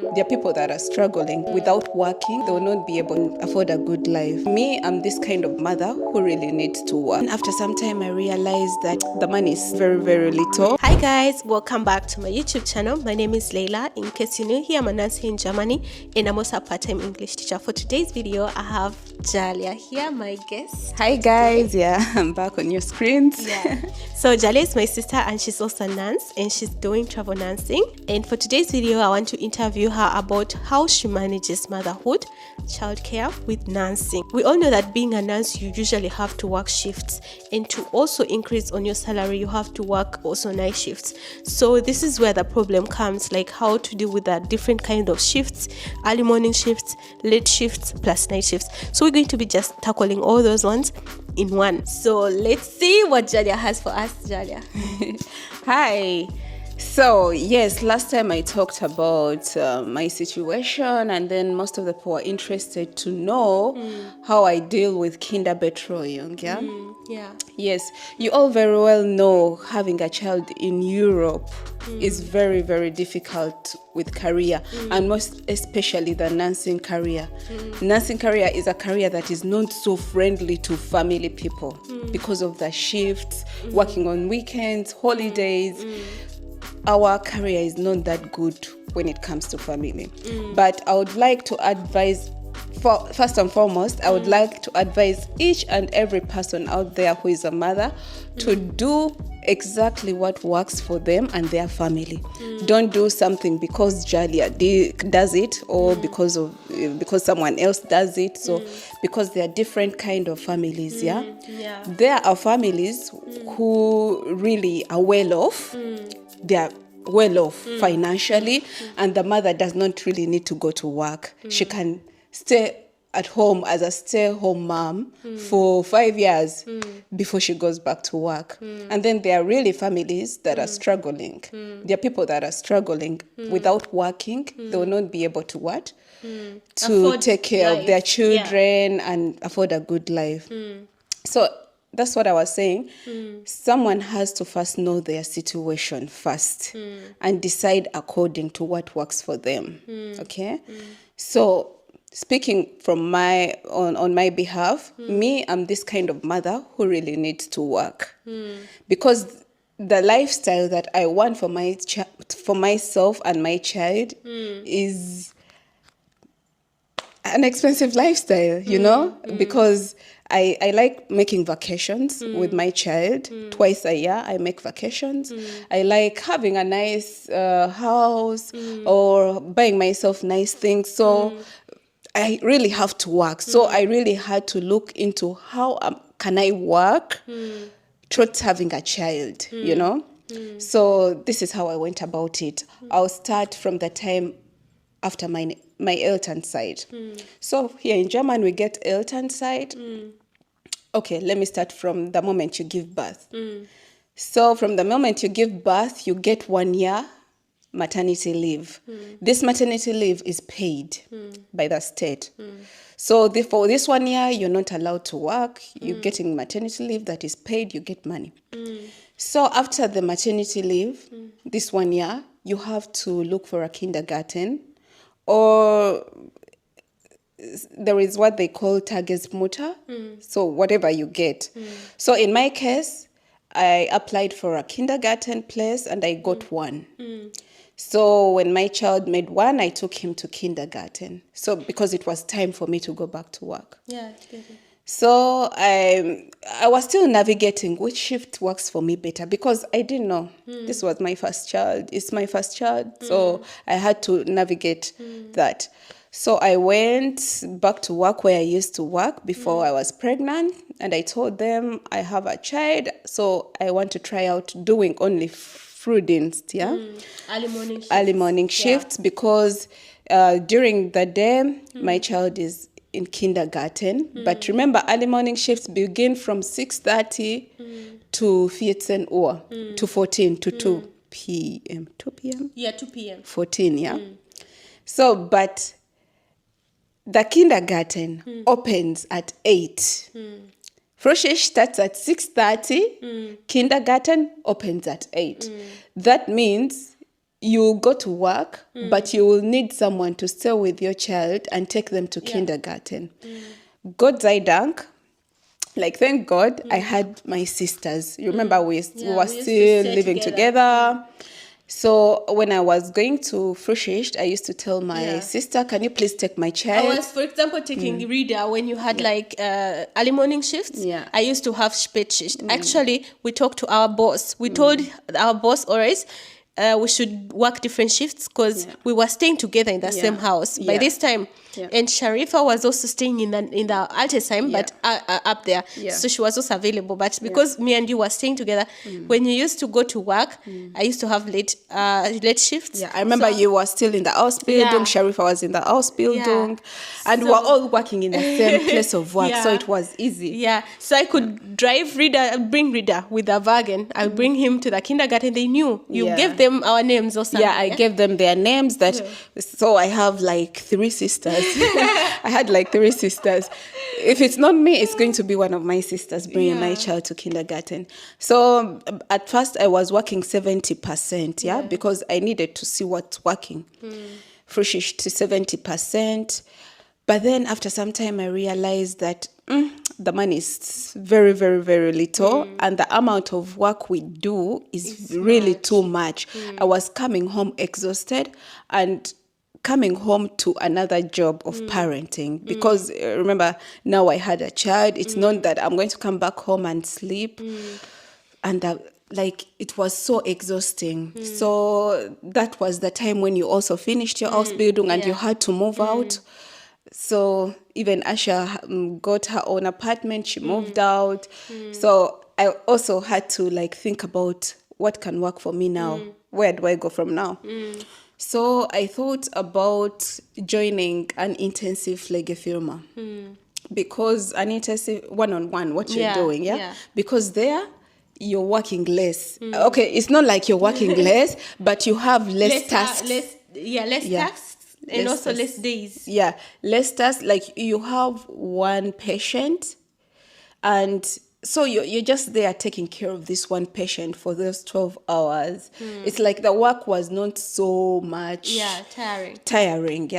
There are people that are struggling without working. They will not be able to afford a good life. Me, I'm this kind of mother who really needs to work. And after some time, I realized that the money is very, very little. Hi guys, welcome back to my YouTube channel. My name is Leila. In case you're new here, I'm a nurse here in Germany and I'm also a part-time English teacher. For today's video, I have Jalia here, my guest. Hi guys, yeah, I'm back on your screens. Yeah. So Jalia is my sister and she's also a nurse and she's doing travel nursing. And for today's video, I want to interview her about how she manages motherhood, childcare with nursing. We all know that being a nurse, you usually have to work shifts, and to also increase on your salary, you have to work also night shifts. So this is where the problem comes, like how to deal with the different kind of shifts, early morning shifts, late shifts, plus night shifts. So we're going to be just tackling all those ones in one. So let's see what Jalia has for us. Jalia. Hi. So yes, last time I talked about my situation, and then most of the people are interested to know how I deal with Kinderbetreuung. Yeah. Yeah. Yes, you all very well know having a child in Europe is very, very difficult with career, and most especially the nursing career. Nursing career is a career that is not so friendly to family people because of the shifts, working on weekends, holidays. Our career is not that good when it comes to family. But I would like to advise, first and foremost, I would like to advise each and every person out there who is a mother to do exactly what works for them and their family. Don't do something because Jalia does it, or because someone else does it. So because there are different kind of families. Yeah. There are families who really are well off. They are well off financially, and the mother does not really need to go to work. She can stay at home as a stay-home mom for 5 years before she goes back to work. And then there are really families that are struggling. There are people that are struggling without working. They will not be able to what? To Afford take care life. of their children and afford a good life. So that's what I was saying. Someone has to first know their situation first and decide according to what works for them. Okay? So speaking from on my behalf, me, I'm this kind of mother who really needs to work. Because the lifestyle that I want for myself and my child is an expensive lifestyle, because I like making vacations with my child. Twice a year, I make vacations. I like having a nice house or buying myself nice things. So I really have to work. So I really had to look into how can I work towards having a child, So this is how I went about it. I'll start from the time after my Elternside. So here in German, we get Elternside. Okay, let me start from the moment you give birth. So from the moment you give birth, you get 1 year maternity leave. This maternity leave is paid by the state. So for this 1 year, you're not allowed to work. You're getting maternity leave that is paid. You get money. So after the maternity leave, this 1 year, you have to look for a kindergarten, or there is what they call Tagesmutter. So whatever you get. So in my case, I applied for a kindergarten place and I got one. So when my child made 1, I took him to kindergarten. So because it was time for me to go back to work. Yeah. So I was still navigating which shift works for me better, because I didn't know. This was my first child. It's my first child. So I had to navigate that. So I went back to work where I used to work before I was pregnant. And I told them I have a child. So I want to try out doing only Frühdienst, yeah? Early morning shifts, because during the day, my child is in kindergarten. But remember, early morning shifts begin from 6:30 to 14 Uhr, to 14, to 2 p.m. 2 p.m.? Yeah, 2 p.m. 14, yeah? So, but the kindergarten opens at 8. Frühschicht starts at 6:30. Kindergarten opens at 8. That means you go to work, but you will need someone to stay with your child and take them to kindergarten. Gott sei Dank, like, thank God, I had my sisters. You remember we were still living together. So when I was going to Frushicht, I used to tell my sister, can you please take my child? I was, for example, taking Rita when you had like early morning shifts. I used to have Spätschicht. Actually, we talked to our boss. We told our boss always we should work different shifts because we were staying together in the same house by this time. And Sharifa was also staying in the Altesheim, but up there. So she was also available. But because me and you were staying together, when you used to go to work, I used to have late shifts. I remember you were still in the Ausbildung. Sharifa was in the Ausbildung. And we were all working in the same place of work. So it was easy. So I could drive bring Rida with a wagon. I'll bring him to the kindergarten. They knew. You gave them our names or something. I gave them their names. So I have like 3 sisters. I had like 3 sisters. If it's not me, it's going to be one of my sisters bringing my child to kindergarten. So at first I was working 70%, because I needed to see what's working. Frushicht to 70%. But then after some time I realized that the money is very, very, very little, and the amount of work we do is really too much. I was coming home exhausted and coming home to another job of parenting, because remember, now I had a child. It's not that I'm going to come back home and sleep. And like, it was so exhausting. So that was the time when you also finished your Ausbildung and you had to move out. So even Asha got her own apartment. She moved out. So I also had to like think about what can work for me now. Where do I go from now? So I thought about joining an intensive Pflegefirma, because an intensive one-on-one, what you're doing, because there you're working less. Okay, it's not like you're working less, but you have less tasks. Less tasks and also less days. Less tasks. Like, you have one patient, and so you're just there taking care of this one patient for those 12 hours. It's like the work was not so much tiring.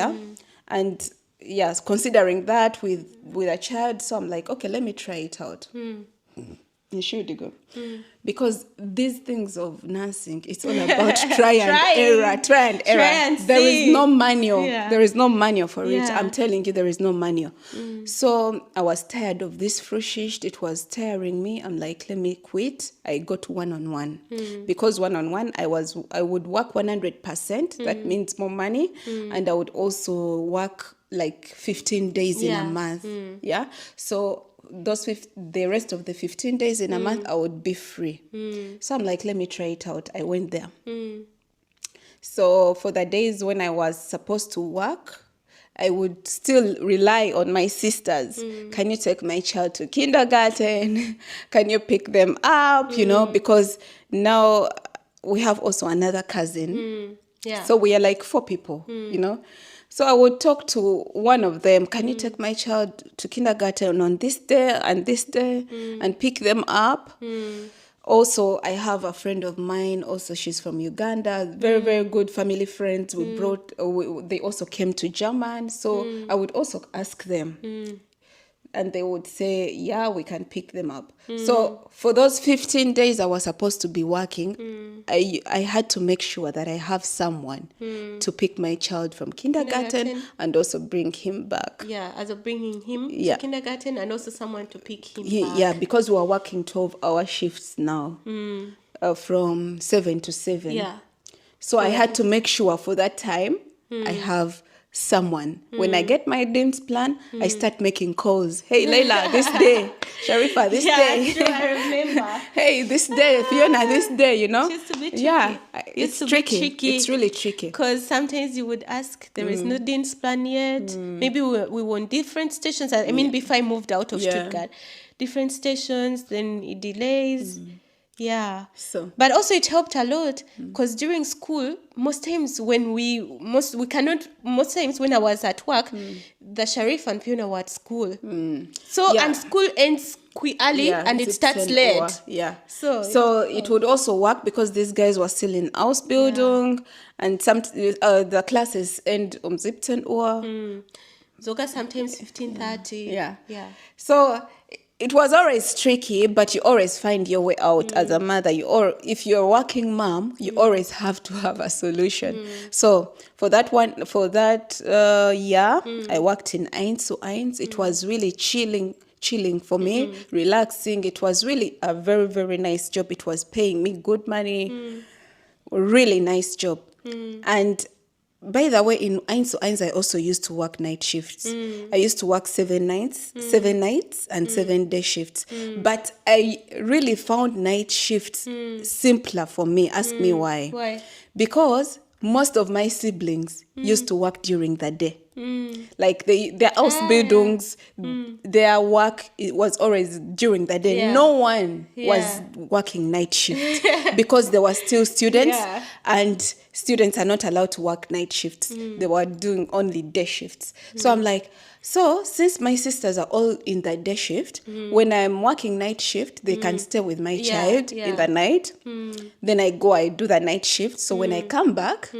And yes, considering that with a child, so I'm like, okay, let me try it out. You should go. Because these things of nursing, it's all about try and error. There is no manual. There is no manual for it. I'm telling you, there is no manual. So I was tired of this Frushicht. It was tiring me. I'm like, let me quit. I got one-on-one. Because one-on-one, I would work 100%. That means more money. And I would also work like 15 days in a month. So the rest of the 15 days in a month, I would be free. So I'm like, let me try it out. I went there. So for the days when I was supposed to work, I would still rely on my sisters. Can you take my child to kindergarten? Can you pick them up? You know, because now we have also another cousin. So we are like 4 people, you know. So I would talk to one of them, can you take my child to kindergarten on this day and this day, and pick them up? Also, I have a friend of mine, also she's from Uganda, very, very good family friends. They also came to German, so I would also ask them. And they would say, yeah, we can pick them up. So for those 15 days I was supposed to be working, I had to make sure that I have someone to pick my child from kindergarten and also bring him back. Also bringing him to kindergarten and also someone to pick him back. Yeah, because we are working 12-hour shifts now, from 7 to 7. So I had to make sure for that time I have someone. When I get my Dienstplan, I start making calls. Hey, Leila, this day. Sharifa, this day. True, I remember. Hey, this day. Fiona, this day, you know? It's a bit tricky. It's tricky. It's really tricky. Because sometimes you would ask, there is no Dienstplan yet. Maybe we were on different stations. I mean, before I moved out of Stuttgart. Different stations, then it delays. But also it helped a lot because during school, most times when I was at work, the Sharif and Fiona were at school. So and school ends early and it starts late. Yeah. So it would also work because these guys were still in Ausbildung, and some the classes end 17 Uhr. Sogar sometimes 15:30. Yeah. So it was always tricky, but you always find your way out as a mother. If you're a working mom, you always have to have a solution. So for that year, I worked in 1 zu 1. It was really chilling for me, relaxing. It was really a very, very nice job. It was paying me good money, really nice job. And by the way, in 1 zu 1, I also used to work night shifts. I used to work 7 nights and 7 day shifts. But I really found night shifts simpler for me. Ask me why. Why? Because most of my siblings used to work during the day. Like their Ausbildungs, their work, it was always during the day. Yeah. No one was working night shift because they were still students, and students are not allowed to work night shifts. They were doing only day shifts. So I'm like, so since my sisters are all in the day shift, when I'm working night shift, they can stay with my child in the night. Then I do the night shift. So when I come back,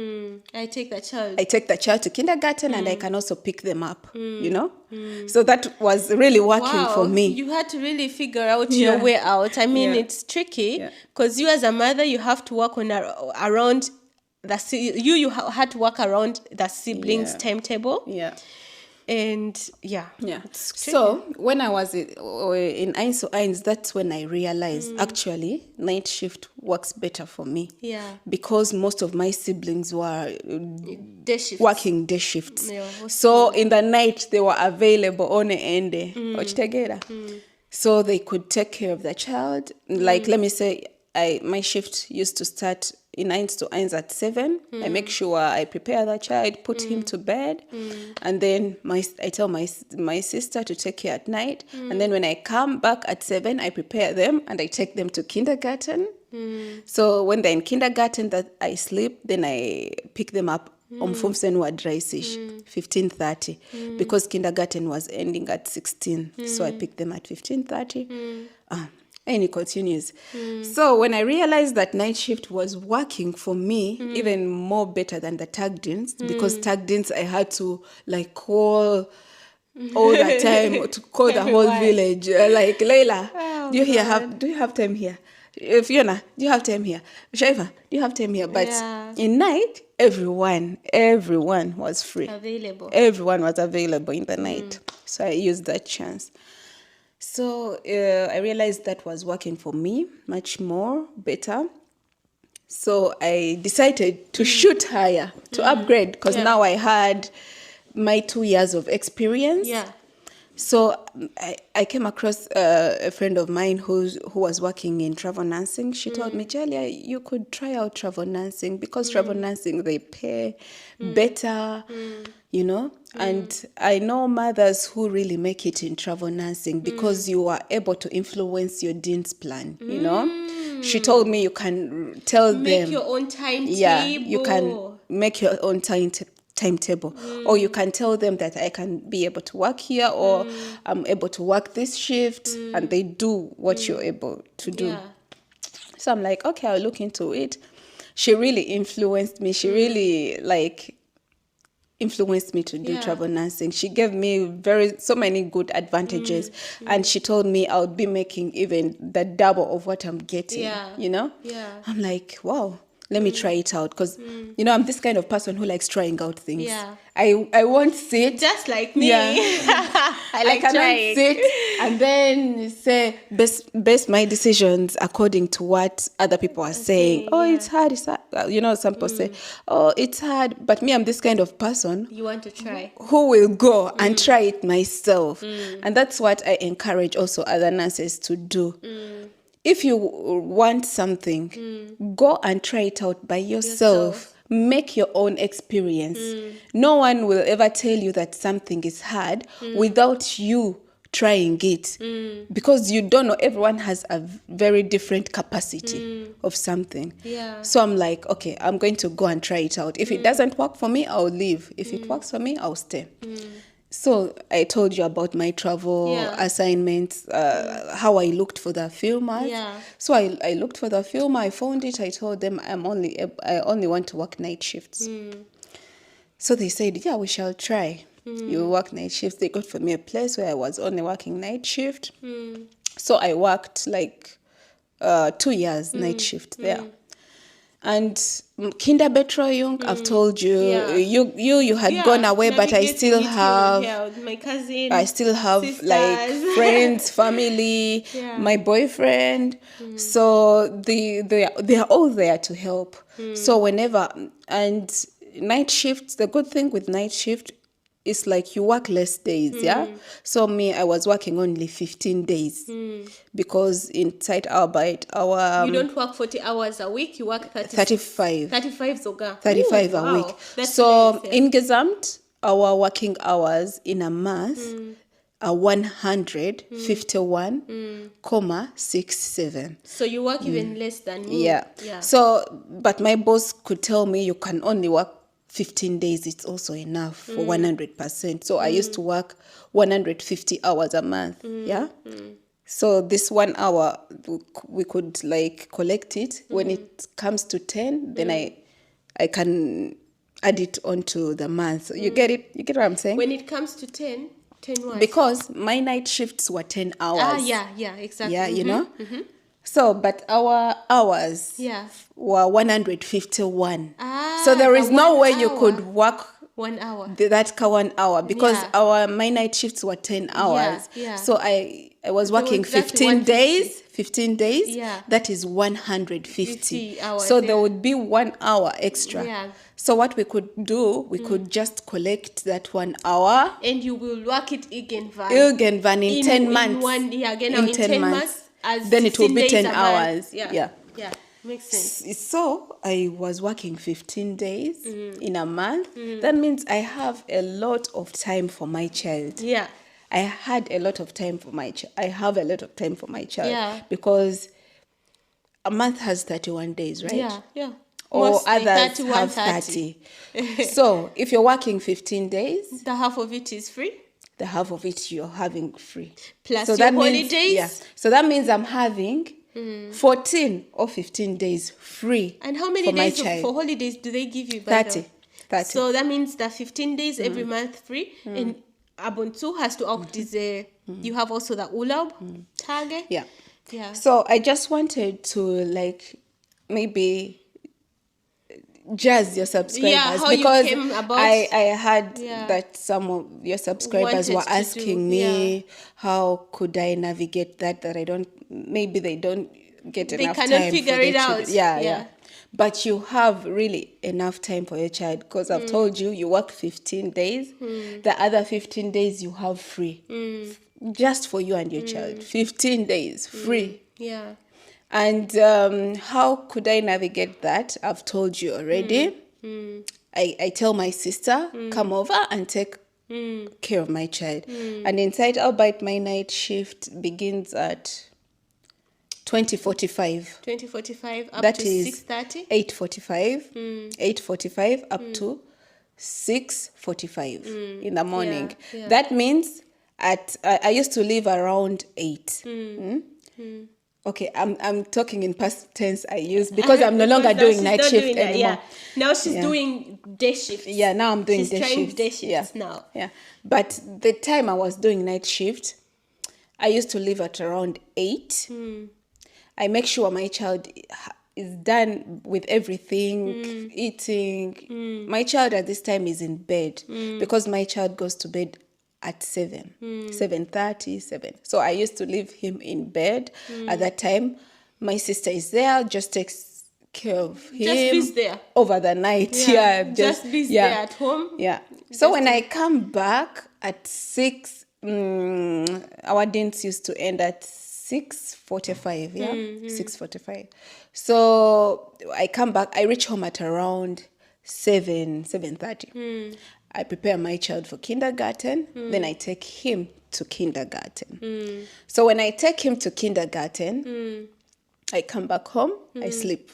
I take the child to kindergarten, and I can also pick them up, So that was really working for me. You had to really figure out your way out. I mean, it's tricky because you as a mother, you have to work around you had to work around the siblings' timetable. Yeah. And so when I was in 1 zu 1, that's when I realized actually night shift works better for me. Because most of my siblings were working day shifts. So in the night they were available on ende. So they could take care of the child. Like let me say, my shift used to start in 1 zu 1 at 7. I make sure I prepare the child, put him to bed, and then I tell my sister to take care at night. And then when I come back at 7, I prepare them and I take them to kindergarten. So when they're in kindergarten, that I sleep, then I pick them up. 15:30, because kindergarten was ending at 16. So I picked them at 15:30. And it continues. So when I realized that night shift was working for me even more better than the tag-ins, because tag-ins I had to call all the time, to call the whole village. Like, Leila, do you have time here? Fiona, do you have time here? Shaifa, do you have time here? But in night, everyone was free. Available. Everyone was available in the night. So I used that chance. So I realized that was working for me much more better. So I decided to shoot higher, to upgrade, because now I had my 2 years of experience. So I came across a friend of mine who was working in travel nursing. She told me, Jalia, you could try out travel nursing, because travel nursing, they pay better, And I know mothers who really make it in travel nursing because you are able to influence your dean's plan, She told me you can tell them. Make your own timetable. Yeah, you can make your own timetable, or you can tell them that I can be able to work here, or I'm able to work this shift, and they do what you're able to do. So I'm like, okay, I'll look into it. She really influenced me. She really influenced me to do travel nursing. She gave me so many good advantages, and she told me I would be making even the double of what I'm getting. I'm like, wow. Let me try it out, because I'm this kind of person who likes trying out things. I won't sit. Just like me. I cannot sit and then say base my decisions according to what other people are saying. It's hard. It's hard. Some people say, it's hard. But me, I'm this kind of person. You want to try. Who will go and try it myself. And that's what I encourage also other nurses to do. If you want something, go and try it out by yourself. Make your own experience. No one will ever tell you that something is hard without you trying it. Because you don't know, everyone has a very different capacity of something. So I'm like, okay, I'm going to go and try it out. If it doesn't work for me, I'll leave. If it works for me, I'll stay. So I told you about my travel Yeah. assignments, how I looked for the filmers. Yeah. So I looked for the film. I found it. I told them I only want to work night shifts. So they said, yeah, we shall try. You work night shifts. They got for me a place where I was only working night shift. So I worked like 2 years night shift there. And Kinderbetreuung, I've told you, Yeah. you had gone away, but I still Navigating it have, here with my cousin. I still have like sisters. friends, family, Yeah. my boyfriend. So they are all there to help. So whenever, and night shifts, the good thing with night shift is like you work less days, yeah? So me, I was working only 15 days because inside our You don't work 40 hours a week, you work 35. 35 sogar. 35 Ooh, a wow. week. That's So nice, yeah. in Gesamt, our working hours in a month are 151,67. So you work even less than me. Yeah. So, but my boss could tell me you can only work 15 days. It's also enough for 100%. So I used to work 150 hours a month. Yeah. So this 1 hour, we could like collect it. When it comes to 10, then I can add it onto the month. So you get it? You get what I'm saying? When it comes to 10 what? Because my night shifts were 10 hours. Yeah, exactly. Yeah, you know? So, but our hours Yeah. were 151. Ah, So there is the no 1 way you hour. could work 1 hour. that 1 hour because Yeah. my night shifts were 10 hours. Yeah. So I was working exactly 15 days. 150. 15 days. Yeah. That is 150. 50 hours, So yeah. there would be 1 hour extra. Yeah. So what we could do, we could just collect that 1 hour. And you will work it again In 10 months. In 1 year again. Now in 10 months. As Then it will 16 be days 10 a month. hours. Yeah. Makes sense. So I was working 15 days in a month. That means I have a lot of time for my child. Yeah. I had a lot of time for my child. I have a lot of time for my child. Yeah. Because a month has 31 days, right? Yeah. Or Mostly others 31, have 30. So if you're working 15 days, The half of it is free. the half of it you're having free. Plus So your that means, holidays. yeah. So that means I'm having 14 or 15 days free And how many for my days child. for holidays do they give you? By 30. the- 30. So that means that 15 days every month free. And Abontu has to opt you have also the Urlaub Tage. Yeah. Yeah. So I just wanted to like maybe jazz your subscribers how you because came about- I heard Yeah. that some of your subscribers Wanted were to asking do, me how could I navigate that I don't, maybe they don't get They enough cannot time figure for their it out. children. Yeah. Yeah. But you have really enough time for your child because I've told you work 15 days. The other 15 days you have free. Just for you and your child. 15 days free. Yeah. And how could I navigate that? I've told you already. I tell my sister, come over and take care of my child. And inside Albeit, my night shift begins at 20:45. 20:45 up That to is 6:30. 8:45. 8:45 up to 6:45 in the morning. Yeah. That means I used to leave around 8. Okay, I'm talking in past tense I use because I'm no longer Because now doing she's night not shift doing that, anymore. Yeah. Now she's doing day shifts. Yeah, now I'm doing She's day trying shifts. day shifts now. Yeah. But the time I was doing night shift, I used to leave at around 8. I make sure my child is done with everything, eating. My child at this time is in bed because my child goes to bed at 7, 7:30, 7. So I used to leave him in bed at that time. My sister is there, just takes care of him. Just be there. Over the night. Yeah. Just be there at home. Yeah. So when I come back at 6, our dance used to end at 6:45, 6:45. So I come back, I reach home at around 7:30. I prepare my child for kindergarten, then I take him to kindergarten. So when I take him to kindergarten, I come back home, I sleep.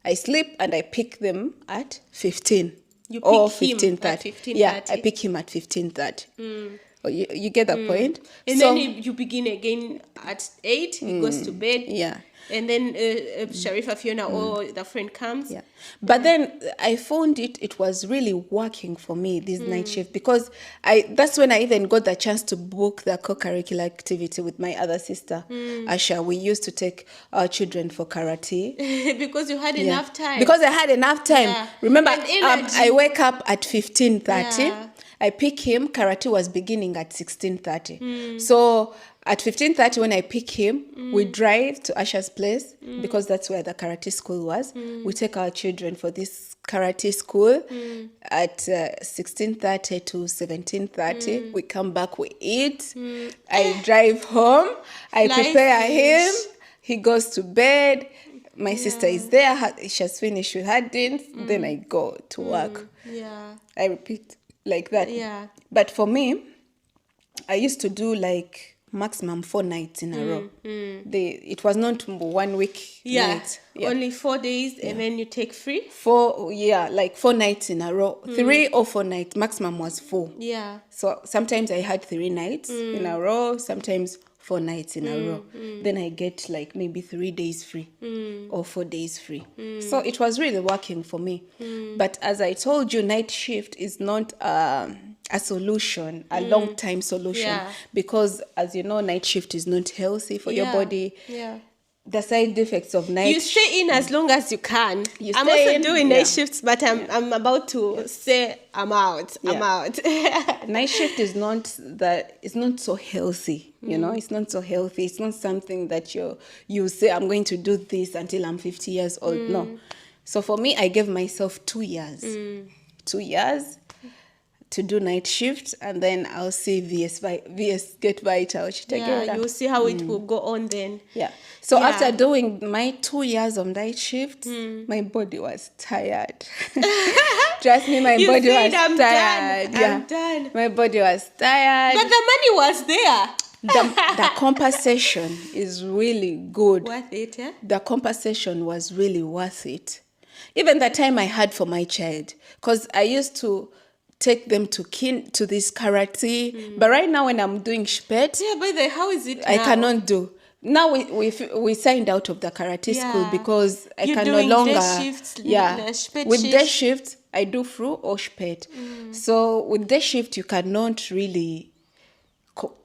I sleep and I pick them at 15. You or pick him at 15:30. Yeah, 15:30. I pick him at 15:30. Oh, you get the point? And So, then you begin again at 8. He goes to bed. yeah. And then Sharifa, Fiona, or the friend comes. Yeah. But then I found it was really working for me, this night shift, because that's when I even got the chance to book the co-curricular activity with my other sister, Asha. We used to take our children for karate. Because you had enough time. Because I had enough time. Yeah. Remember, And energy. I wake up at 15:30. Yeah. I pick him. Karate was beginning at 16:30. So at 15:30, when I pick him, we drive to Asha's place because that's where the karate school was. We take our children for this karate school at 16:30 to 17:30. We come back, we eat. I drive home. I prepare him. He goes to bed. My sister is there. She has finished with her dance. Then I go to work. Yeah. I repeat like that. Yeah. But for me, I used to do like maximum 4 nights in a row. It was not 1 week. Yeah. Night. Only 4 days, and then you take free. 4 nights in a row. 3 or 4 nights. Maximum was 4. Yeah. So sometimes I had 3 nights in a row. Sometimes 4 nights in a row. Then I get like maybe 3 days free or 4 days free. So it was really working for me. But as I told you, night shift is not a solution, a long-time solution. Because as you know, night shift is not healthy for your body. Yeah. The side effects of night You stay in as long as you can. You I'm stay also in, doing night shifts, but I'm about to say I'm out. I'm out. Night shift is not so healthy, you know. It's not so healthy. It's not something that you say I'm going to do this until I'm 50 years old. No. So for me, I gave myself 2 years. 2 years to do night shift, and then I'll see VS get vital. You'll see how it will go on then. Yeah. So after doing my 2 years of night shift, my body was tired. Trust me, my body was tired. I'm done. My body was tired. But the money was there. The compensation is really good. Worth it, yeah? The compensation was really worth it. Even the time I had for my child, because I used to take them to this karate. But right now when I'm doing shpet, by the how is it now? I cannot do. Now we signed out of the karate school because I can no longer. Day shifts, with day shifts I do fru or shpet. So with day shift you cannot really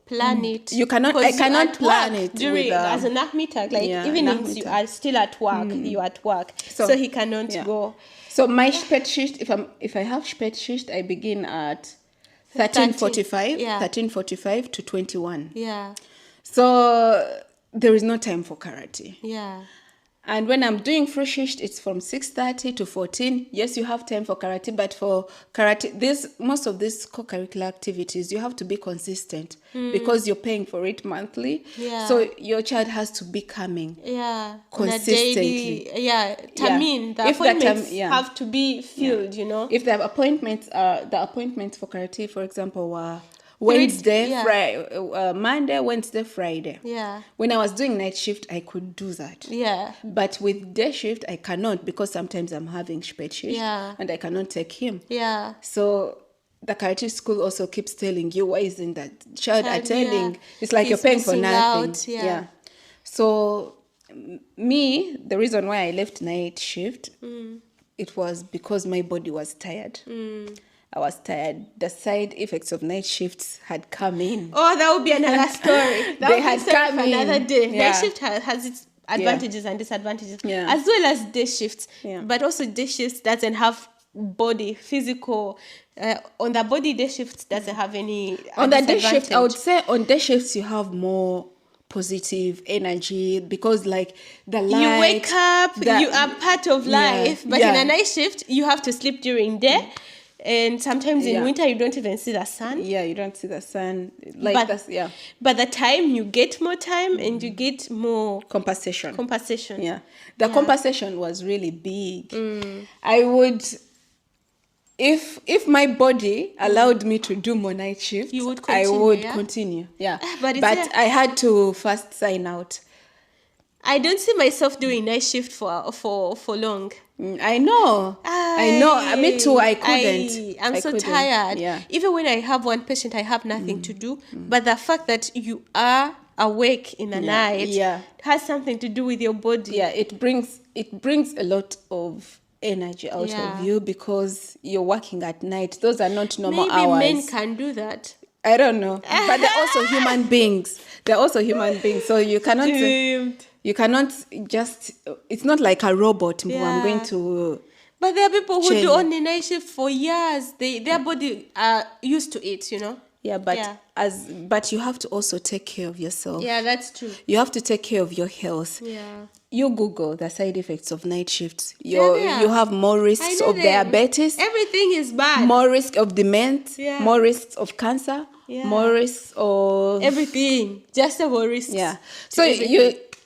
plan it. You cannot. I cannot plan it during as an Ahmita. Like evenings you are still at work. You are at work, so he cannot go. So my shpet shift, if I have shpet shift, I begin at 13:45 to 21. Yeah. So there is no time for karate. Yeah. And when I'm doing free shift, it's from 6:30 to 14. Yes, you have time for karate, but for karate, most of these co-curricular activities, you have to be consistent because you're paying for it monthly. Yeah. So your child has to be coming. Yeah. Consistently. The appointments have to be filled. You know. If the appointments for karate, for example, were Wednesday, Friday, Monday, Wednesday, Friday. Yeah. When I was doing night shift, I could do that. Yeah. But with day shift, I cannot because sometimes I'm having shpet shift and I cannot take him. Yeah. So the karate school also keeps telling you, why isn't that child attending? Yeah. It's like you're paying for nothing. So me, the reason why I left night shift, it was because my body was tired. I was tired. The side effects of night shifts had come in. Oh, that would be another story. They had come in. Another day. Yeah. Night shift has its advantages and disadvantages, as well as day shifts. Yeah. But also day shifts doesn't have body, physical. On the body, day shifts doesn't have any on the day shift, I would say on day shifts you have more positive energy because like the light. You wake up, you are part of life. But in a night shift, you have to sleep during day. And sometimes in winter, you don't even see the sun. Yeah, you don't see the sun. But the time, you get more time and you get more compensation. Yeah. The compensation was really big. I would, if my body allowed me to do more night shifts, I would continue. Yeah. But I had to first sign out. I don't see myself doing night shift for long. I know. Me too. I couldn't. I'm so couldn't. tired. Yeah. Even when I have one patient, I have nothing to do. But the fact that you are awake in the night has something to do with your body. Yeah, it brings a lot of energy out of you because you're working at night. Those are not normal hours. Maybe men can do that. I don't know, but they're also human beings. So you cannot. You cannot just. It's not like a robot. I'm going to. But there are people who do only night shift for years. Their body are used to it, you know. Yeah, but you have to also take care of yourself. Yeah, that's true. You have to take care of your health. Yeah. You Google the side effects of night shifts. You have more risks of diabetes. Everything is bad. More risk of dementia. More risks of cancer. More risks of everything. Just about risks. Yeah. So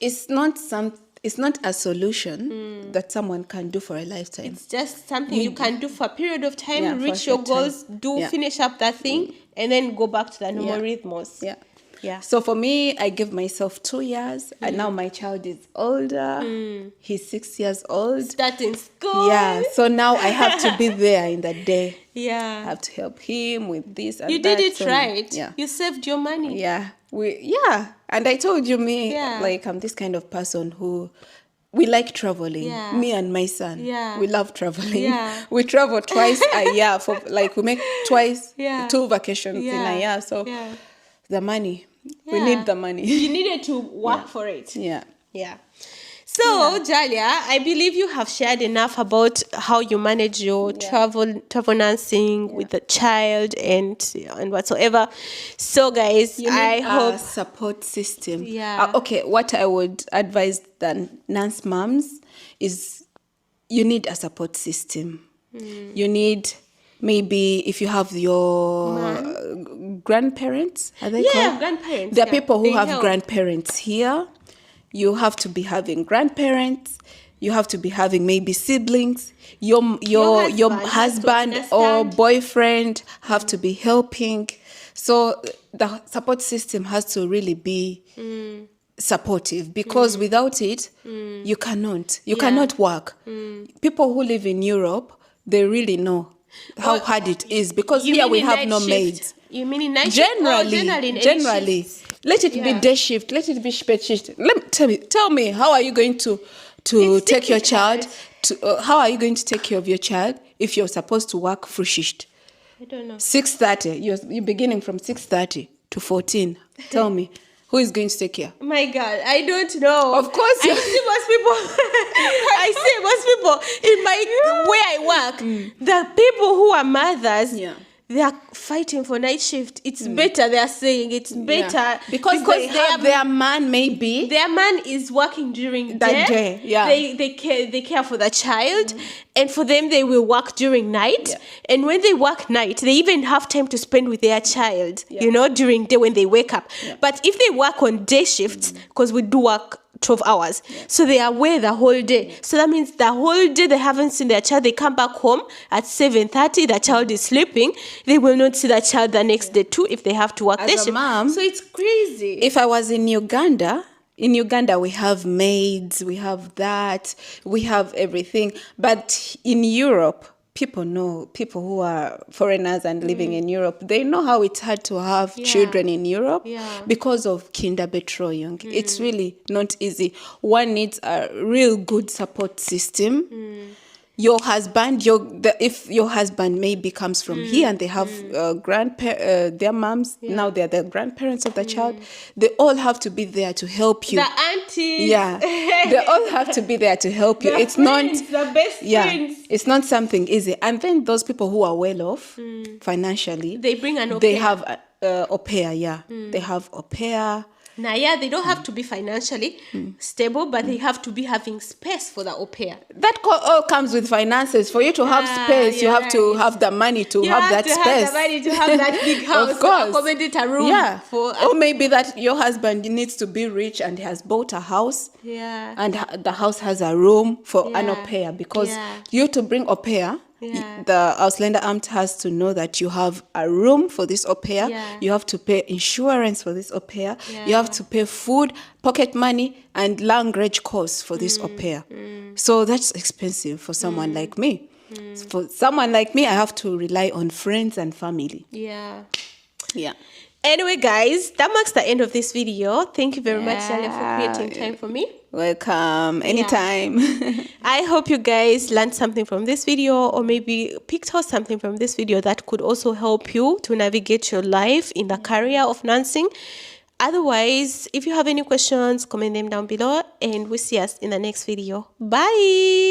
it's not a solution that someone can do for a lifetime. It's just something you can do for a period of time, reach your goals, finish up that thing, and then go back to the normal rhythms. Yeah. So for me, I give myself 2 years, and now my child is older. He's 6 years old. Starting school. Yeah. So now I have to be there in the day. Yeah. I have to help him with this and that. You did it right. Yeah. You saved your money. Yeah. And I told you like I'm this kind of person who we like traveling. Yeah. Me and my son. Yeah. We love traveling. Yeah. We travel twice a year we make twice 2 vacations in a year. So the money. We need the money. You needed to work for it. Yeah. So, Jalia, I believe you have shared enough about how you manage your travel nursing with the child and whatsoever. So, guys, I hope support system. Yeah. Okay, what I would advise the nurse moms is you need a support system. You need maybe if you have your grandparents, are they called? Grandparents. There are people who have grandparents here. You have to be having grandparents. You have to be having maybe siblings. Your husband or boyfriend have to be helping. So the support system has to really be supportive because without it, you cannot work. People who live in Europe, they really know how hard it is because here we have no maids. You mean in night shift? Generally. Let it be day shift. Let it be sped shift. Tell me, how are you going to take your child? How are you going to take care of your child if you're supposed to work full shift? I don't know. 6:30. You're beginning from 6:30 to 14. Tell me, who is going to take care? My God, I don't know. Of course, I see most people in where I work. The people who are mothers. Yeah. They are fighting for night shift. It's better. They are saying it's better because they have their man. Maybe their man is working during that day. Yeah, they care for the child, and for them they will work during night. Yeah. And when they work night, they even have time to spend with their child. Yeah. You know, during day when they wake up. Yeah. But if they work on day shifts, because we do work 12 hours. Yeah. So they are away the whole day. So that means the whole day they haven't seen their child. They come back home at 7:30. The child is sleeping. They will not see the child the next day too if they have to work as a mom. So it's crazy. If I was in Uganda we have maids, we have that, we have everything. But in Europe, people who are foreigners and living in Europe, they know how it's hard to have children in Europe because of Kinderbetreuung. It's really not easy. One needs a real good support system. Your husband, if your husband maybe comes from here and they have their moms, now they're the grandparents of the child, they all have to be there to help you. The aunties. Yeah, they all have to be there to help you. It's friends, the best friends. It's not something easy. And then those people who are well off financially, they bring an au pair. They have au pair, They have au pair. Now, they don't have to be financially stable, but they have to be having space for the au pair. That all comes with finances. For you to have space, you have to have the money to have that space. You have the money to have that big house, of course. To accommodate a room. Yeah. Or maybe that your husband needs to be rich and he has bought a house. Yeah. And the house has a room for an au pair. Because you to bring au pair, Yeah. The Auslander Amt has to know that you have a room for this au pair. Yeah. You have to pay insurance for this au pair. Yeah. You have to pay food, pocket money, and language course for this au pair. So that's expensive for someone like me. For someone like me, I have to rely on friends and family. Yeah. Yeah. Anyway, guys, that marks the end of this video. Thank you very much, Dalia, for creating time for me. Welcome. Anytime. I hope you guys learned something from this video, or maybe picked out something from this video that could also help you to navigate your life in the career of nursing. Otherwise, if you have any questions, comment them down below, and we'll see us in the next video. Bye.